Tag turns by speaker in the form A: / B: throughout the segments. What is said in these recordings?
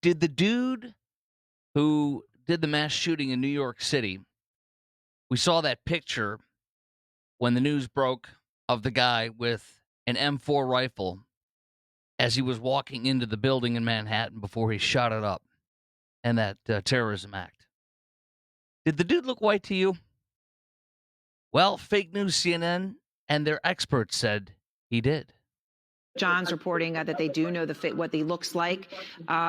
A: Did the dude who did the mass shooting in New York City, we saw that picture when the news broke of the guy with an M4 rifle as he was walking into the building in Manhattan before he shot it up, and that terrorism act. Did the dude look white to you? Well, fake news CNN and their experts said he did.
B: John's reporting that they do know what he looks like,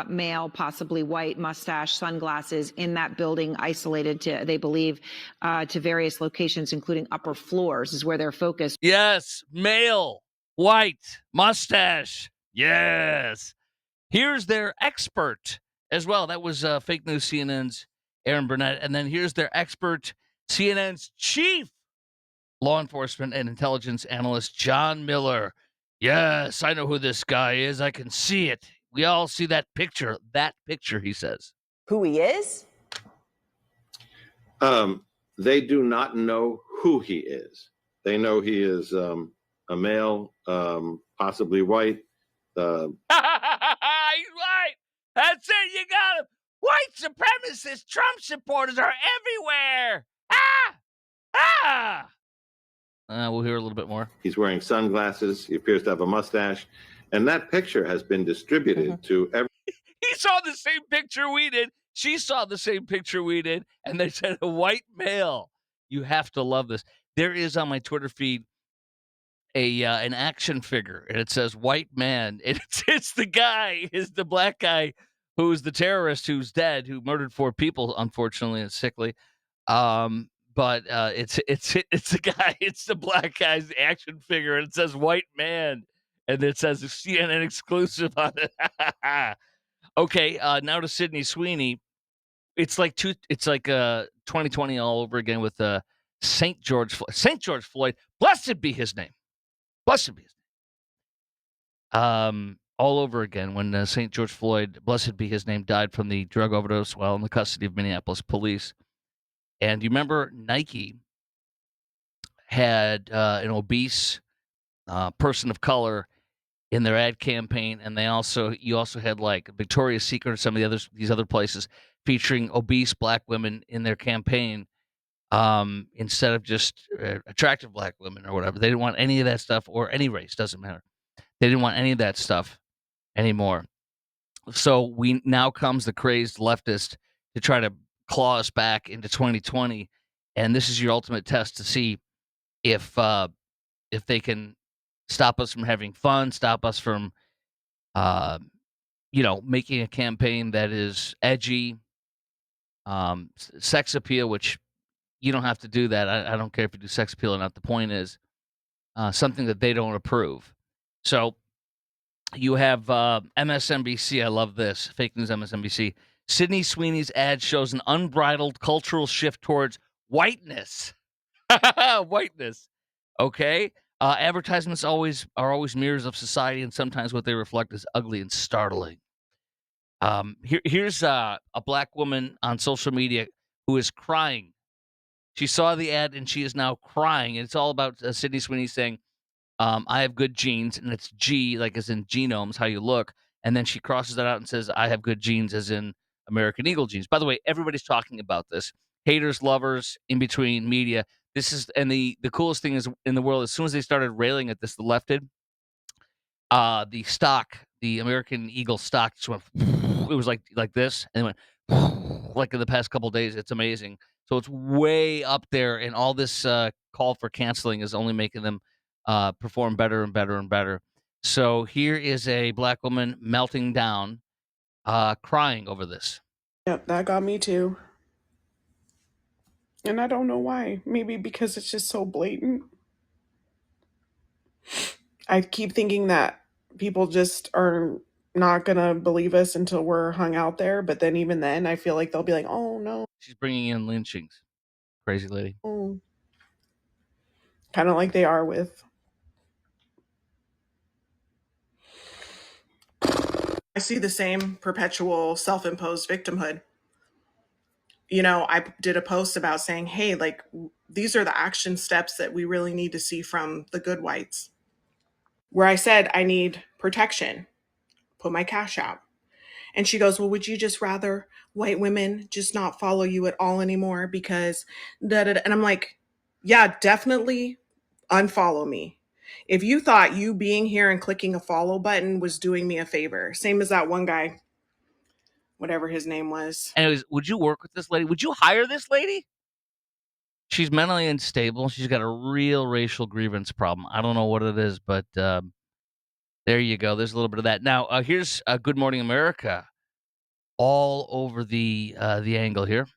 B: male, possibly white, mustache, sunglasses, in that building, isolated to, they believe, to various locations, including upper floors, is where they're focused.
A: Yes, male, white, mustache. Yes. Here's their expert as well. That was fake news CNN's Aaron Burnett. And then here's their expert, CNN's chief law enforcement and intelligence analyst, John Miller. Yes, I know who this guy is. I can see it. We all see that picture. That picture, he says.
C: Who he is?
D: They do not know who he is. They know he is a male, possibly white.
A: He's white. That's it. You got him. White supremacists, Trump supporters are everywhere. We'll hear a little bit more.
D: He's wearing sunglasses. He appears to have a mustache. And that picture has been distributed to every.
A: He saw the same picture we did. She saw the same picture we did. And they said a white male. You have to love this. There is on my Twitter feed an action figure, and it says white man. It's the guy, is the black guy who's the terrorist who's dead, who murdered 4 people, unfortunately, and sickly. But it's the guy, it's the black guy's action figure, and it says white man, and it says CNN exclusive on it. Okay, now to Sydney Sweeney. It's like 2020 all over again with St. George Floyd. Blessed be his name. Blessed be his name. All over again when St. George Floyd, blessed be his name, died from the drug overdose while in the custody of Minneapolis police. And you remember Nike had an obese person of color in their ad campaign, and you also had like Victoria's Secret or some of these other places featuring obese black women in their campaign instead of just attractive black women or whatever. They didn't want any of that stuff, or any race, doesn't matter. They didn't want any of that stuff anymore. So now comes the crazed leftist to try to claw us back into 2020, and this is your ultimate test to see if they can stop us from having fun, stop us from making a campaign that is edgy, sex appeal, which you don't have to do that. I don't care if you do sex appeal or not. The point is something that they don't approve. So you have MSNBC. I love this. Fake news MSNBC. Sydney Sweeney's ad shows an unbridled cultural shift towards whiteness. Whiteness. Okay. Advertisements are always mirrors of society, and sometimes what they reflect is ugly and startling. Here's a black woman on social media who is crying. She saw the ad and she is now crying. And it's all about Sydney Sweeney saying, I have good genes, and it's G, like as in genomes, how you look. And then she crosses that out and says, I have good genes, as in American Eagle genes. By the way, everybody's talking about this. Haters, lovers, in between, media. This is, and the coolest thing is in the world, as soon as they started railing at this, the left did, the American Eagle stock just went, it was like this, and it went like in the past couple of days. It's amazing. So it's way up there, and all this call for canceling is only making them perform better and better and better. So here is a black woman melting down, crying over this.
E: Yep, that got me too. And I don't know why. Maybe because it's just so blatant. I keep thinking that people just are not going to believe us until we're hung out there. But then even then, I feel like they'll be like, oh, no.
A: She's bringing in lynchings. Crazy lady.
E: Oh. Kind of like they are with. I see the same perpetual self-imposed victimhood. I did a post about saying, hey, like, these are the action steps that we really need to see from the good whites. Where I said I need protection, put my cash out. And she goes, well, would you just rather white women just not follow you at all anymore? Because da da da. And I'm like, yeah, definitely unfollow me. If you thought you being here and clicking a follow button was doing me a favor, same as that one guy, whatever his name was.
A: Anyways, would you work with this lady? Would you hire this lady? She's mentally unstable. She's got a real racial grievance problem. I don't know what it is, but there you go. There's a little bit of that. Now, here's Good Morning America all over the angle here.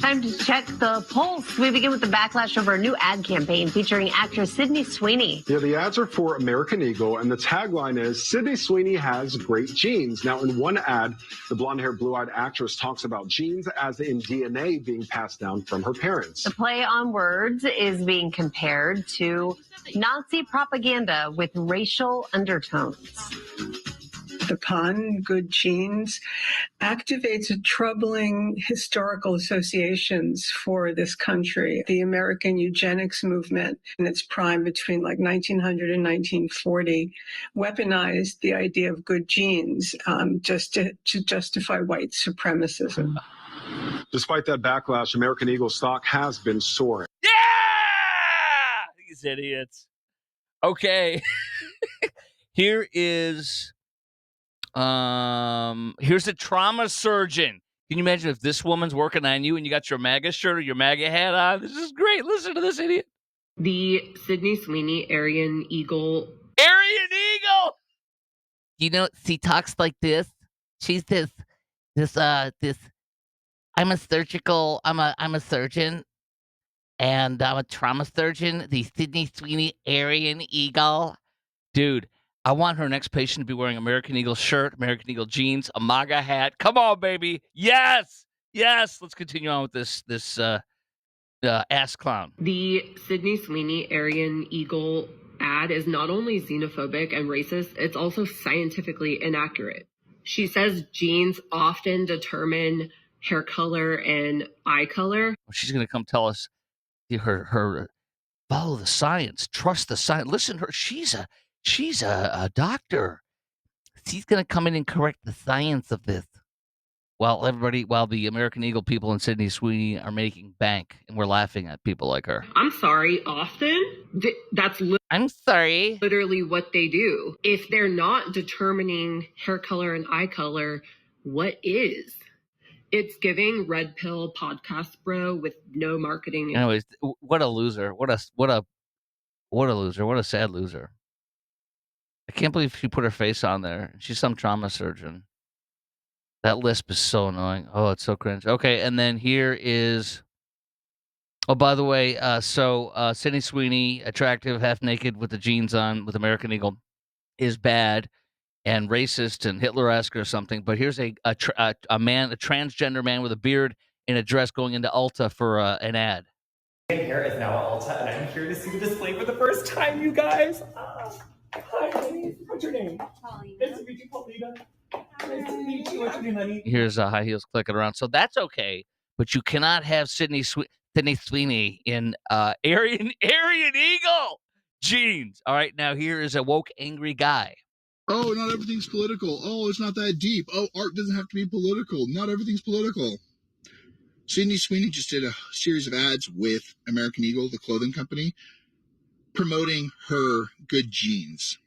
C: Time to check the pulse. We begin with the backlash over a new ad campaign featuring actress Sydney Sweeney.
F: Yeah, the ads are for American Eagle, and the tagline is, Sydney Sweeney has great genes. Now, in one ad, the blonde-haired, blue-eyed actress talks about genes as in DNA being passed down from her parents.
C: The play on words is being compared to Nazi propaganda with racial undertones.
G: The pun, good genes, activates a troubling historical associations for this country. The American eugenics movement in its prime between like 1900 and 1940 weaponized the idea of good genes just to justify white supremacism.
F: Despite that backlash, American Eagle stock has been soaring.
A: Yeah! These idiots. Okay. Here is here's a trauma surgeon. Can you imagine if this woman's working on you and you got your MAGA shirt or your MAGA hat on? This is great. Listen to this idiot.
H: The Sydney Sweeney Aryan Eagle.
A: Aryan Eagle!
I: You know, she talks like this. She's this, I'm a surgeon, and I'm a trauma surgeon. The Sydney Sweeney Aryan Eagle.
A: Dude, I want her next patient to be wearing American Eagle shirt, American Eagle jeans, a MAGA hat. Come on, baby. Yes. Yes. Let's continue on with this ass clown.
H: The Sydney Sweeney Aryan Eagle ad is not only xenophobic and racist, it's also scientifically inaccurate. She says genes often determine hair color and eye color.
A: She's going to come tell us her follow the science, trust the science. Listen to her. She's a doctor.
I: She's going to come in and correct the science of this.
A: While the American Eagle people in Sydney Sweeney are making bank, and we're laughing at people like her.
H: I'm sorry, often? That's
I: I'm sorry.
H: literally what they do. If they're not determining hair color and eye color, what is? It's giving red pill podcast bro with no marketing.
A: Anyways, what a loser. What a loser. What a sad loser. I can't believe she put her face on there. She's some trauma surgeon. That lisp is so annoying. Oh, it's so cringe. Okay, and then here is... Oh, by the way, Sydney Sweeney, attractive, half naked with the jeans on, with American Eagle, is bad and racist and Hitler-esque or something. But here's a transgender man with a beard in a dress going into Ulta for an ad.
J: Here is now at Ulta, and I'm here to see the display for the first time, you guys. Hi, honey. What's your name? Paulina. Nice to meet you, Paulina. Nice to meet you. What's your name, honey?
A: Here's high heels clicking around. So that's okay, but you cannot have Sydney Sweeney in Aryan Eagle jeans. All right, now here is a woke angry guy.
K: Oh, not everything's political. Oh, it's not that deep. Oh, art doesn't have to be political. Not everything's political. Sydney Sweeney just did a series of ads with American Eagle, the clothing company, promoting her good jeans.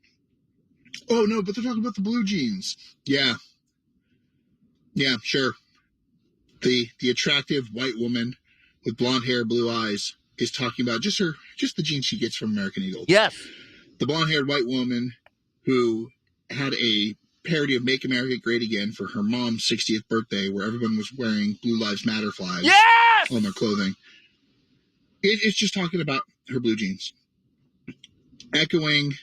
K: Oh, no, but they're talking about the blue jeans. Yeah. Yeah, sure. The attractive white woman with blonde hair, blue eyes is talking about just the jeans she gets from American Eagle.
A: Yes.
K: The blonde-haired white woman who had a parody of Make America Great Again for her mom's 60th birthday, where everyone was wearing Blue Lives Matter flags on their clothing. It's just talking about her blue jeans. Echoing.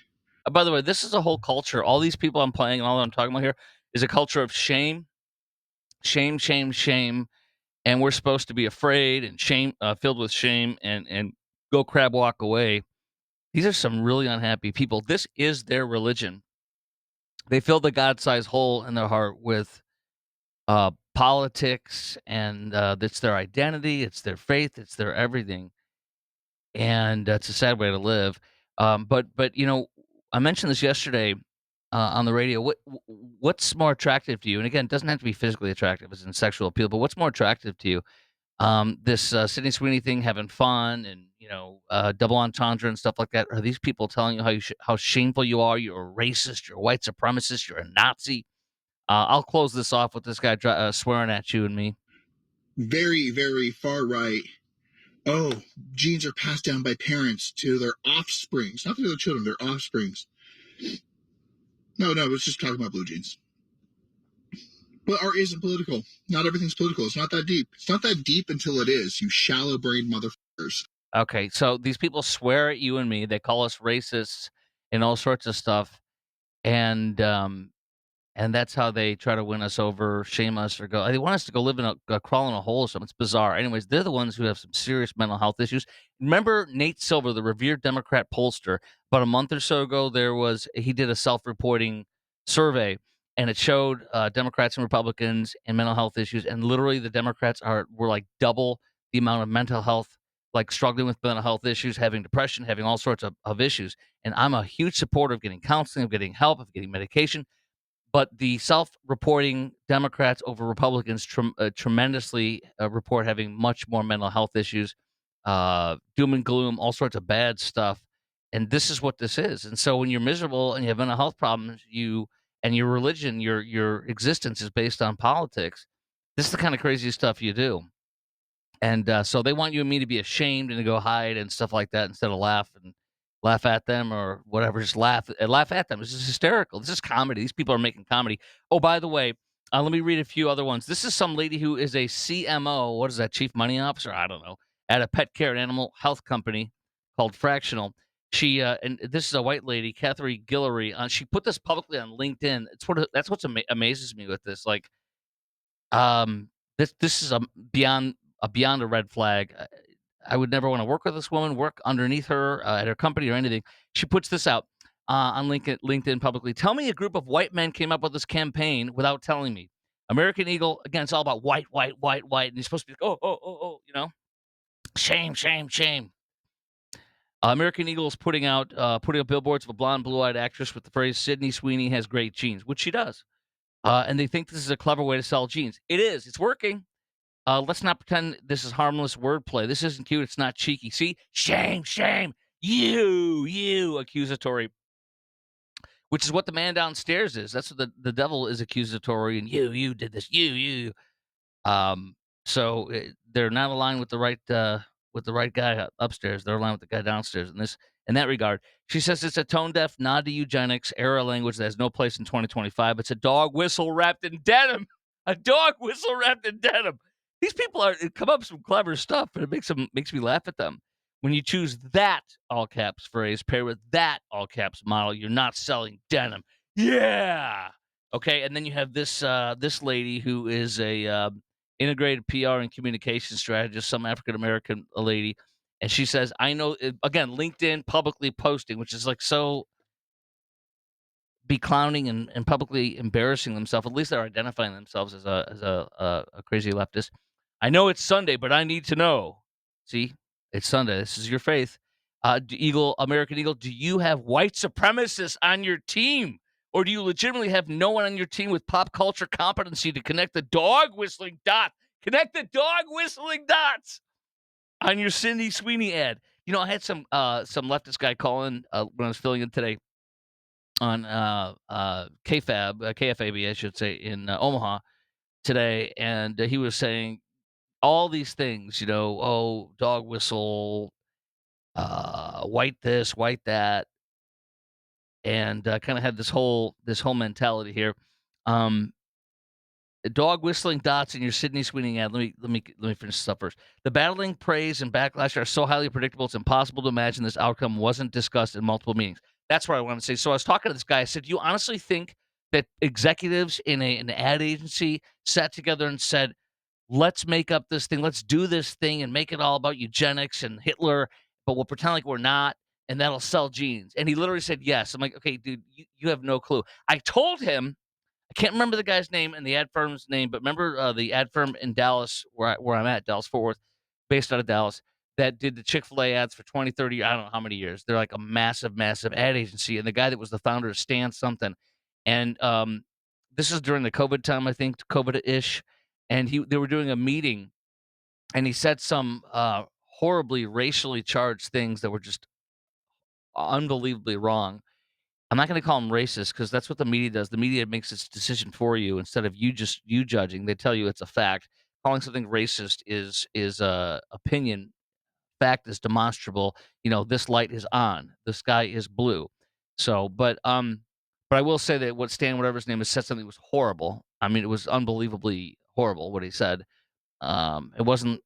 A: By the way, this is a whole culture. All these people I'm playing and all that I'm talking about here is a culture of shame, shame, shame, shame. And we're supposed to be afraid and shame, filled with shame and go crab walk away. These are some really unhappy people. This is their religion. They fill the God-sized hole in their heart with politics, and it's their identity, it's their faith, it's their everything. And it's a sad way to live. But you know, I mentioned this yesterday. on the radio. What's more attractive to you? And again, it doesn't have to be physically attractive, as in sexual appeal, but what's more attractive to you? This Sydney Sweeney thing, having fun, and double entendre and stuff like that. Are these people telling you how shameful you are? You're a racist. You're a white supremacist. You're a Nazi. I'll close this off with this guy swearing at you and me.
K: Very, very far right. Oh, genes are passed down by parents to their offsprings, not to their children, their offsprings. No, it's just talking about blue jeans. But art isn't political. Not everything's political. It's not that deep. It's not that deep until it is, you shallow-brained motherfuckers.
A: Okay, so these people swear at you and me. They call us racists and all sorts of stuff, and that's how they try to win us over, shame us, or go. They want us to go live in crawl in a hole or something. It's bizarre. Anyways, they're the ones who have some serious mental health issues. Remember Nate Silver, the revered Democrat pollster? About a month or so ago, he did a self-reporting survey, and it showed Democrats and Republicans and mental health issues. And literally, the Democrats were like double the amount of mental health, like struggling with mental health issues, having depression, having all sorts of issues. And I'm a huge supporter of getting counseling, of getting help, of getting medication. But the self-reporting Democrats over Republicans tremendously report having much more mental health issues, doom and gloom, all sorts of bad stuff. And this is what this is. And so when you're miserable and you have mental health problems, and your religion, your existence is based on politics, this is the kind of crazy stuff you do. And so they want you and me to be ashamed and to go hide and stuff like that instead of laugh at them or whatever. Just laugh at them. This is hysterical. This is comedy. These people are making comedy. Oh, by the way, let me read a few other ones. This is some lady who is a CMO. What is that? Chief Money Officer? I don't know. At a pet care and animal health company called Fractional. She and this is a white lady, Catherine Guillory. She put this publicly on LinkedIn. That's what amazes me with this. Like, this is beyond a red flag. I would never want to work with this woman, work underneath her at her company or anything. She puts this out on LinkedIn publicly. Tell me a group of white men came up with this campaign without telling me. American Eagle, again, it's all about white, white, white, white. And you're supposed to be like, oh, shame, shame, shame. American Eagle is putting up billboards of a blonde, blue-eyed actress with the phrase Sydney Sweeney has great genes, which she does. And they think this is a clever way to sell jeans. It is. It's working. Let's not pretend this is harmless wordplay. This isn't cute. It's not cheeky. See? Shame, shame. You, accusatory. Which is what the man downstairs is. That's what the devil is, accusatory. And you did this. You. So they're not aligned with the right guy upstairs. They're aligned with the guy downstairs in that regard. She says it's a tone-deaf nod to eugenics era language that has no place in 2025. It's a dog whistle wrapped in denim. A dog whistle wrapped in denim. These people come up with some clever stuff, and it makes me laugh at them. When you choose that all caps phrase paired with that all caps model, you're not selling denim. Yeah. Okay, and then you have this lady who is a integrated PR and communication strategist, some African American lady, and she says, "I know." Again, LinkedIn publicly posting, which is like so be clowning and publicly embarrassing themselves. At least they're identifying themselves as a crazy leftist. I know it's Sunday, but I need to know. See, it's Sunday. This is your faith. American Eagle, do you have white supremacists on your team? Or do you legitimately have no one on your team with pop culture competency to connect the dog whistling dots? Connect the dog whistling dots on your Cindy Sweeney ad. I had some leftist guy call in when I was filling in today on KFAB, I should say, in Omaha today, and he was saying all these things, dog whistle, white this, white that, and kind of had this whole mentality here. Dog whistling dots in your Sydney Sweeney ad. Let me finish this up first. The battling praise and backlash are so highly predictable, it's impossible to imagine this outcome wasn't discussed in multiple meetings. That's what I want to say. So I was talking to this guy. I said, do you honestly think that executives in an ad agency sat together and said, let's make up this thing, let's do this thing and make it all about eugenics and Hitler, but we'll pretend like we're not, and that'll sell jeans? And he literally said yes. I'm like, okay, dude, you have no clue. I told him, I can't remember the guy's name and the ad firm's name, but remember the ad firm in Dallas, where I'm at, Dallas Fort Worth, based out of Dallas, that did the Chick-fil-A ads for 20, 30, I don't know how many years. They're like a massive, massive ad agency. And the guy that was the founder of Stan something, And this is during the COVID time, I think, COVID-ish, and they were doing a meeting, and he said some horribly racially charged things that were just unbelievably wrong. I'm not going to call them racist because that's what the media does. The media makes its decision for you instead of you judging. They tell you it's a fact. Calling something racist is opinion. Fact is demonstrable. This light is on. The sky is blue. So, but I will say that what Stan, whatever his name is, said something was horrible. I mean, it was unbelievably horrible what he said. It wasn't.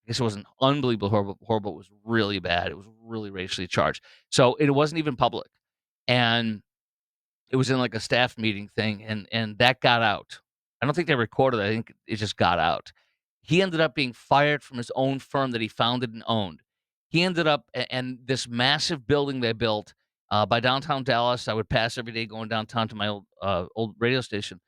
A: I guess it wasn't unbelievable horrible. It was really bad. It was really racially charged. So it wasn't even public, and it was in like a staff meeting thing, and that got out. I don't think they recorded it. I think it just got out. He ended up being fired from his own firm that he founded and owned. He ended up and this massive building they built by downtown Dallas. I would pass every day going downtown to my old radio station.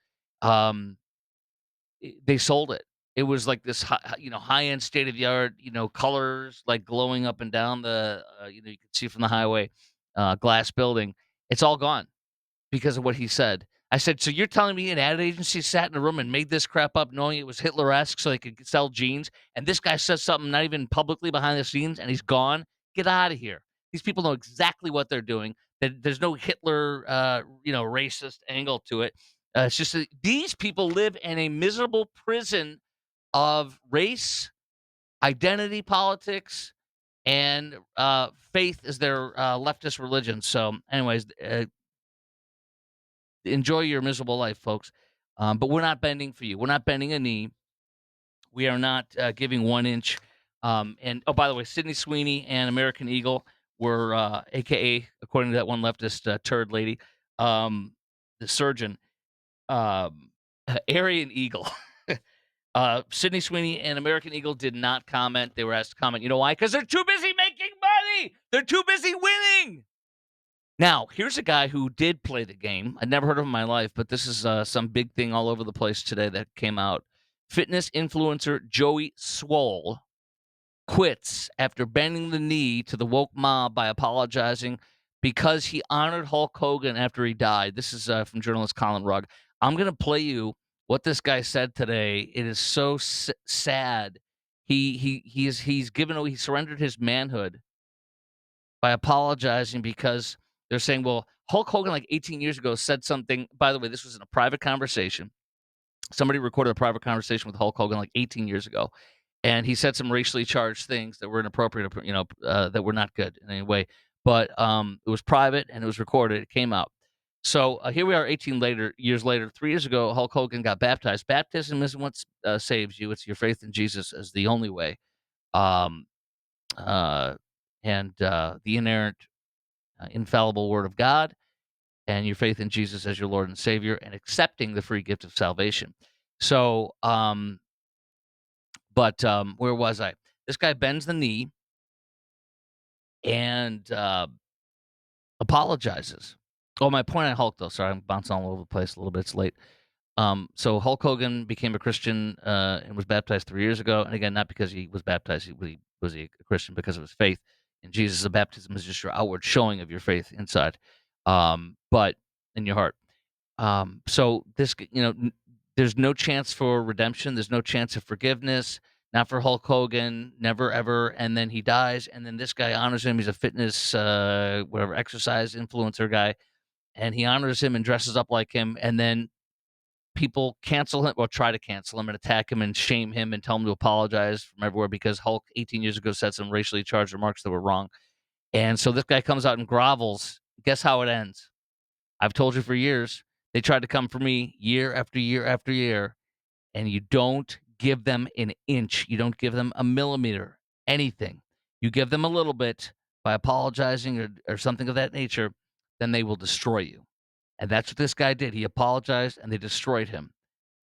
A: They sold it. It was like this high end state of the art, colors like glowing up and down the you could see from the highway, glass building. It's all gone because of what he said. I said, "So you're telling me an ad agency sat in a room and made this crap up knowing it was Hitler-esque so they could sell jeans, and this guy says something not even publicly behind the scenes, and he's gone? Get out of here." These people know exactly what they're doing. There's no Hitler, racist angle to it. It's just that these people live in a miserable prison of race, identity politics, and faith as their leftist religion. So anyways, enjoy your miserable life, folks. But we're not bending for you. We're not bending a knee. We are not giving 1 inch. And by the way, Sydney Sweeney and American Eagle were, AKA, according to that one leftist turd lady, the surgeon, Aryan Eagle. Sydney Sweeney and American Eagle did not comment. They were asked to comment. You know why? Because they're too busy making money. They're too busy winning. Now, here's a guy who did play the game. I'd never heard of him in my life, but this is some big thing all over the place today that came out. Fitness influencer Joey Swole quits after bending the knee to the woke mob by apologizing because he honored Hulk Hogan after he died. This is from journalist Colin Rugg. I'm going to play you what this guy said today. It is so sad. He's surrendered his manhood by apologizing because they're saying, well, Hulk Hogan like 18 years ago said something. By the way, this was in a private conversation. Somebody recorded a private conversation with Hulk Hogan like 18 years ago, and he said some racially charged things that were inappropriate, that were not good in any way. But it was private and it was recorded. It came out. So here we are 18 years later. 3 years ago, Hulk Hogan got baptized. Baptism isn't what saves you. It's your faith in Jesus as the only way. And the inerrant, infallible Word of God, and your faith in Jesus as your Lord and Savior, and accepting the free gift of salvation. So, where was I? This guy bends the knee and apologizes. Oh, my point on Hulk, though. Sorry, I'm bouncing all over the place a little bit. It's late. So Hulk Hogan became a Christian and was baptized 3 years ago. And again, not because he was baptized, he was a Christian because of his faith in Jesus. The baptism is just your outward showing of your faith inside, but in your heart. So this, there's no chance for redemption. There's no chance of forgiveness. Not for Hulk Hogan, never ever. And then he dies, and then this guy honors him. He's a fitness, exercise influencer guy, and he honors him and dresses up like him. And then people cancel him, or try to cancel him and attack him and shame him and tell him to apologize from everywhere because Hulk 18 years ago said some racially charged remarks that were wrong. And so this guy comes out and grovels. Guess how it ends? I've told you for years. They tried to come for me year after year after year, and you don't give them an inch. You don't give them a millimeter, anything. You give them a little bit by apologizing or something of that nature, then they will destroy you. And that's what this guy did. He apologized, and they destroyed him.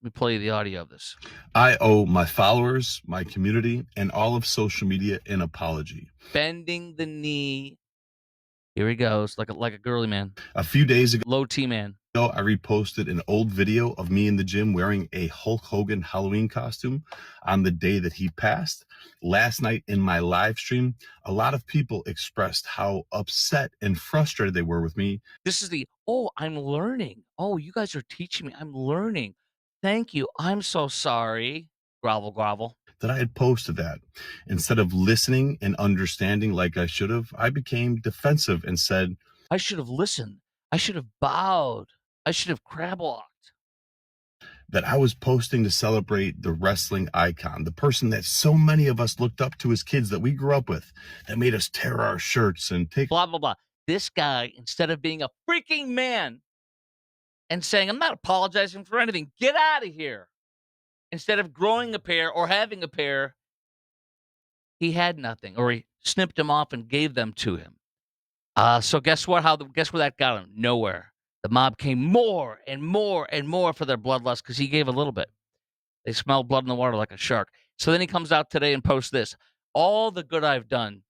A: Let me play you the audio of this.
L: I owe my followers, my community, and all of social media an apology.
A: Bending the knee. Here he goes, like a girly man.
L: A few days ago,
A: low T man.
L: I reposted an old video of me in the gym wearing a Hulk Hogan Halloween costume on the day that he passed. Last night in my live stream, a lot of people expressed how upset and frustrated they were with me.
A: This is the, oh, I'm learning. Oh, you guys are teaching me. I'm learning. Thank you. I'm so sorry. Grovel, grovel.
L: That I had posted that. Instead of listening and understanding like I should have, I became defensive and said,
A: I should have listened. I should have bowed. I should have crab walked.
L: that I was posting to celebrate the wrestling icon, the person that so many of us looked up to as kids that we grew up with, that made us tear our shirts and take
A: Blah, blah, blah. This guy, instead of being a freaking man and saying, I'm not apologizing for anything, get out of here. Instead of growing a pair or having a pair, he had nothing, or he snipped them off and gave them to him. So guess what? Guess where that got him? Nowhere. The mob came more and more and more for their bloodlust because he gave a little bit. They smelled blood in the water like a shark. So then he comes out today and posts this. All the good I've done.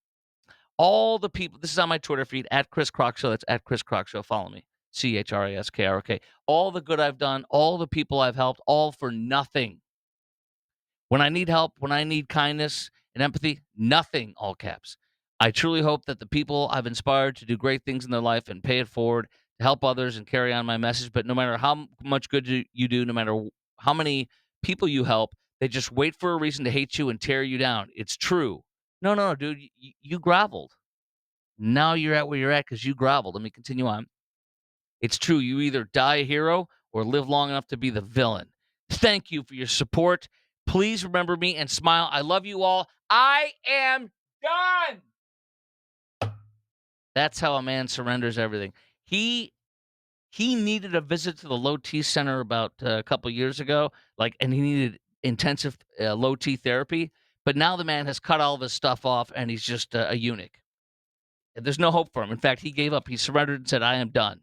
A: All the people. This is on my Twitter feed, at Chris Crock Show. That's at Chris Crock Show. Follow me. CHRASKROK. All the good I've done. All the people I've helped. All for nothing. When I need help, when I need kindness and empathy, nothing, all caps. I truly hope that the people I've inspired to do great things in their life and pay it forward to help others and carry on my message. But no matter how much good you do, no matter how many people you help, they just wait for a reason to hate you and tear you down. It's true. No, dude, you groveled. Now you're at where you're at because you groveled. Let me continue on. It's true. You either die a hero or live long enough to be the villain. Thank you for your support. Please remember me and smile. I love you all. I am done. That's how a man surrenders everything. He needed a visit to the low T center about a couple years ago, and he needed intensive low T therapy. But now the man has cut all of his stuff off, and he's just a eunuch. There's no hope for him. In fact, he gave up. He surrendered and said, "I am done."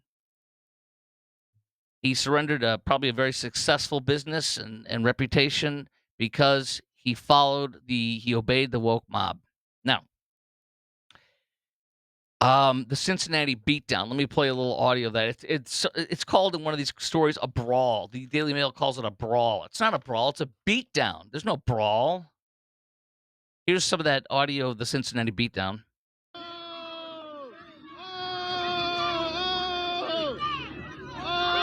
A: He surrendered probably a very successful business and reputation because he obeyed the woke mob. Now, the Cincinnati Beatdown. Let me play a little audio of that. It's called in one of these stories a brawl. The Daily Mail calls it a brawl. It's not a brawl. It's a beatdown. There's no brawl. Here's some of that audio of the Cincinnati Beatdown.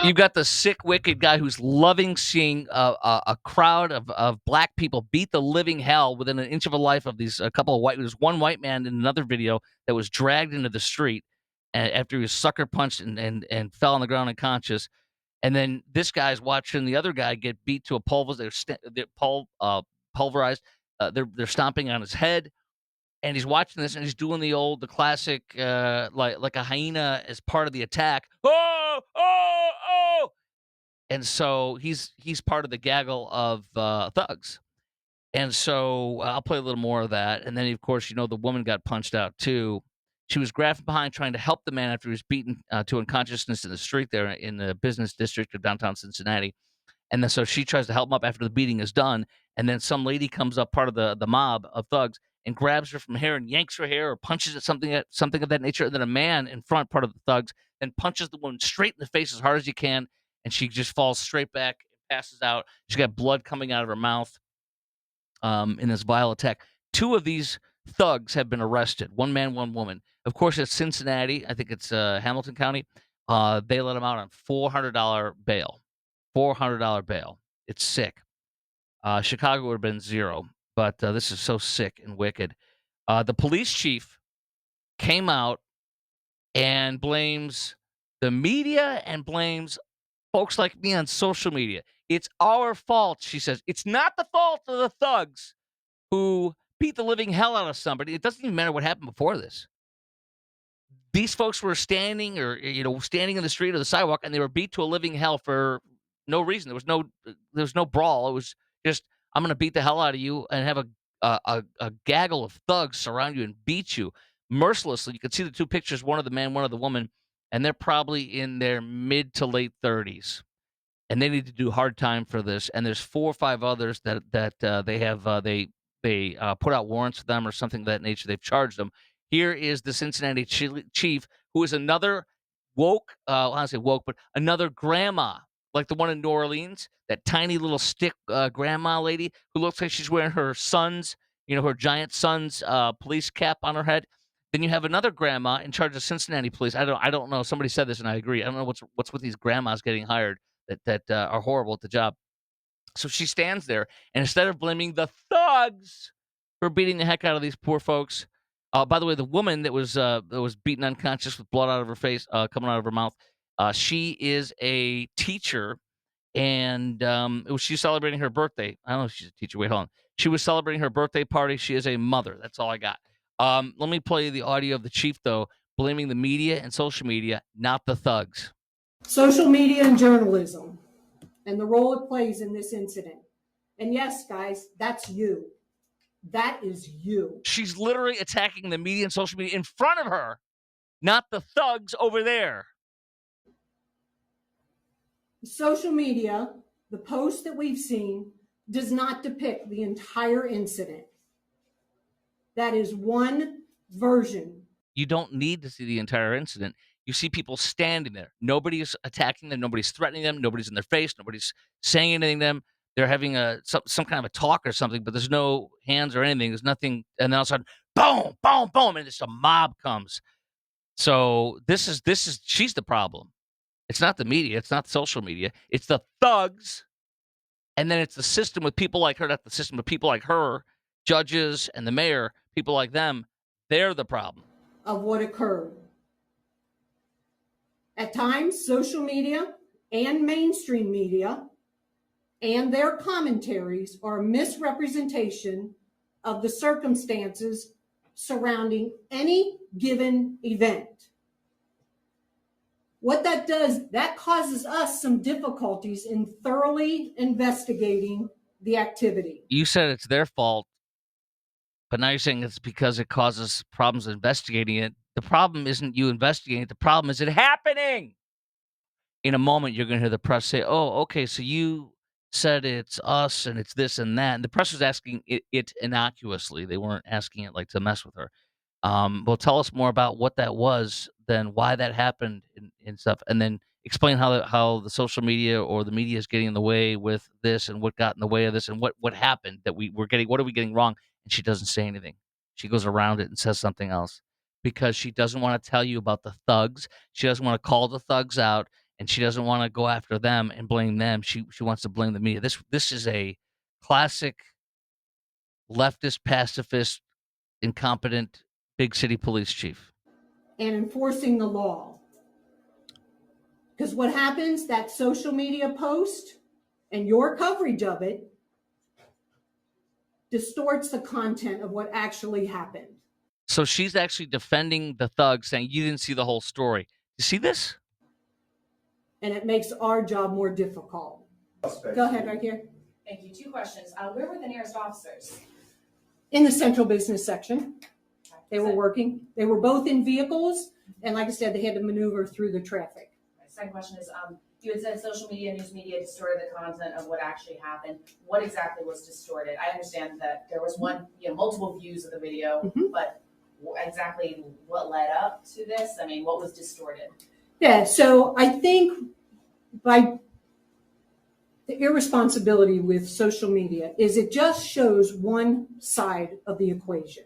A: You've got the sick, wicked guy who's loving seeing a crowd of black people beat the living hell within an inch of a life of these a couple of white. There's one white man in another video that was dragged into the street after he was sucker punched and fell on the ground unconscious. And then this guy's watching the other guy get beat to a pulverized. They're stomping on his head. And he's watching this, and he's doing the classic, like a hyena as part of the attack. Oh, oh, oh! And so he's part of the gaggle of thugs. And so I'll play a little more of that. And then, of course, the woman got punched out too. She was grabbed from behind trying to help the man after he was beaten to unconsciousness in the street there in the business district of downtown Cincinnati. And then so she tries to help him up after the beating is done. And then some lady comes up, part of the mob of thugs, and grabs her from hair and yanks her hair or punches at something of that nature. And then a man in front, part of the thugs, then punches the woman straight in the face as hard as he can. And she just falls straight back and passes out. She's got blood coming out of her mouth in this vile attack. Two of these thugs have been arrested. One man, one woman. Of course, it's Cincinnati. I think it's Hamilton County. They let them out on $400 bail. $400 bail. It's sick. Chicago would have been $0, but this is so sick and wicked. The police chief came out and blames the media and blames folks like me on social media. It's our fault, she says. It's not the fault of the thugs who beat the living hell out of somebody. It doesn't even matter what happened before this. These folks were standing in the street or the sidewalk, and they were beat to a living hell for no reason. There was no brawl. It was just, I'm going to beat the hell out of you and have a gaggle of thugs surround you and beat you mercilessly. You can see the two pictures, one of the man, one of the woman, and they're probably in their mid to late 30s. And they need to do hard time for this. And there's 4 or 5 others that they have they put out warrants for them or something of that nature. They've charged them. Here is the Cincinnati chief, who is another woke, I don't say woke, but another grandma, like the one in New Orleans, that tiny little stick grandma lady who looks like she's wearing her son's, her giant son's police cap on her head. Then you have another grandma in charge of Cincinnati police. I don't know. Somebody said this, and I agree. I don't know what's with these grandmas getting hired that are horrible at the job. So she stands there, and instead of blaming the thugs for beating the heck out of these poor folks, by the way, the woman that was beaten unconscious with blood out of her face, coming out of her mouth, she is a teacher, and she's celebrating her birthday. I don't know if she's a teacher. Wait, hold on. She was celebrating her birthday party. She is a mother. That's all I got. Let me play the audio of the chief, though, blaming the media and social media, not the thugs.
M: Social media and journalism and the role it plays in this incident. And yes, guys, that's you. That is you.
A: She's literally attacking the media and social media in front of her, not the thugs over there.
M: Social media, the post that we've seen, does not depict the entire incident. That is one version.
A: You don't need to see the entire incident. You see people standing there. Nobody's attacking them. Nobody's threatening them. Nobody's in their face. Nobody's saying anything to them. They're having some kind of a talk or something, but there's no hands or anything. There's nothing. And then all of a sudden, boom, boom, boom, and just a mob comes. So she's the problem. It's not the media. It's not social media. It's the thugs. And then it's the system with people like her, not the system, but people like her, judges and the mayor, people like them. They're the problem.
M: Of what occurred. At times, social media and mainstream media and their commentaries are a misrepresentation of the circumstances surrounding any given event. What that does, that causes us some difficulties in thoroughly investigating the activity.
A: You said it's their fault, but now you're saying it's because it causes problems investigating it. The problem isn't you investigating it. The problem is it happening. In a moment, you're going to hear the press say, oh, okay, so you said it's us and it's this and that. And the press was asking it innocuously. They weren't asking it like to mess with her. Well, tell us more about what that was, then why that happened and stuff, and then explain how the social media or the media is getting in the way with this and what got in the way of this and what happened that we're getting. What are we getting wrong? And she doesn't say anything. She goes around it and says something else because she doesn't want to tell you about the thugs. She doesn't want to call the thugs out, and she doesn't want to go after them and blame them. She wants to blame the media. This is a classic leftist, pacifist, incompetent big city police chief.
M: And enforcing the law. Because what happens, that social media post and your coverage of it distorts the content of what actually happened.
A: So she's actually defending the thug, saying you didn't see the whole story. You see this?
M: And it makes our job more difficult. Go ahead, right here.
N: Thank you. 2 questions. Where were the nearest officers?
M: In the central business section. They were working. They were both in vehicles. And like I said, they had to maneuver through the traffic.
N: My second question is, you had said social media, news media distorted the content of what actually happened. What exactly was distorted? I understand that there was multiple views of the video, but exactly what led up to this? I mean, what was distorted?
M: Yeah, so I think by the irresponsibility with social media is it just shows one side of the equation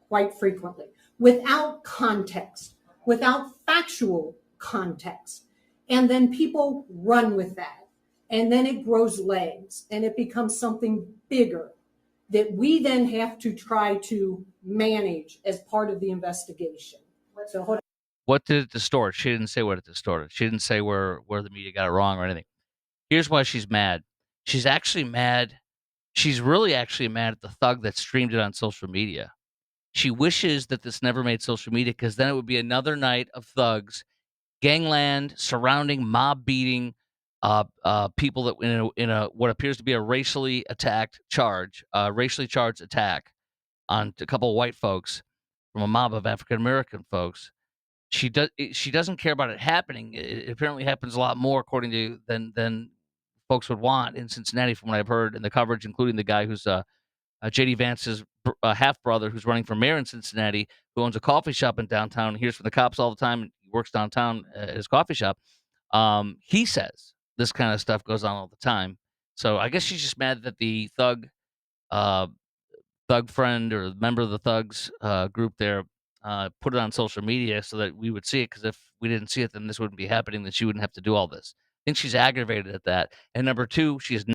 M: quite frequently without context, without factual context. And then people run with that. And then it grows legs and it becomes something bigger that we then have to try to manage as part of the investigation. So hold on.
A: What did it distort? She didn't say what it distorted. She didn't say where the media got it wrong or anything. Here's why she's mad. She's actually mad. She's really actually mad at the thug that streamed it on social media. She wishes that this never made social media because then it would be another night of thugs, gangland, surrounding, mob beating people that in a what appears to be a racially charged attack on a couple of white folks from a mob of African American folks. She doesn't care about it happening. It apparently happens a lot more, according to than folks would want in Cincinnati, from what I've heard in the coverage, including the guy who's J.D. Vance's half brother, who's running for mayor in Cincinnati, who owns a coffee shop in downtown, hears from the cops all the time, and works downtown at his coffee shop. He says this kind of stuff goes on all the time. So I guess she's just mad that the uh, thug friend or member of the thugs group there put it on social media so that we would see it. Because if we didn't see it, then this wouldn't be happening. Then she wouldn't have to do all this. I think she's aggravated at that. And number two, she is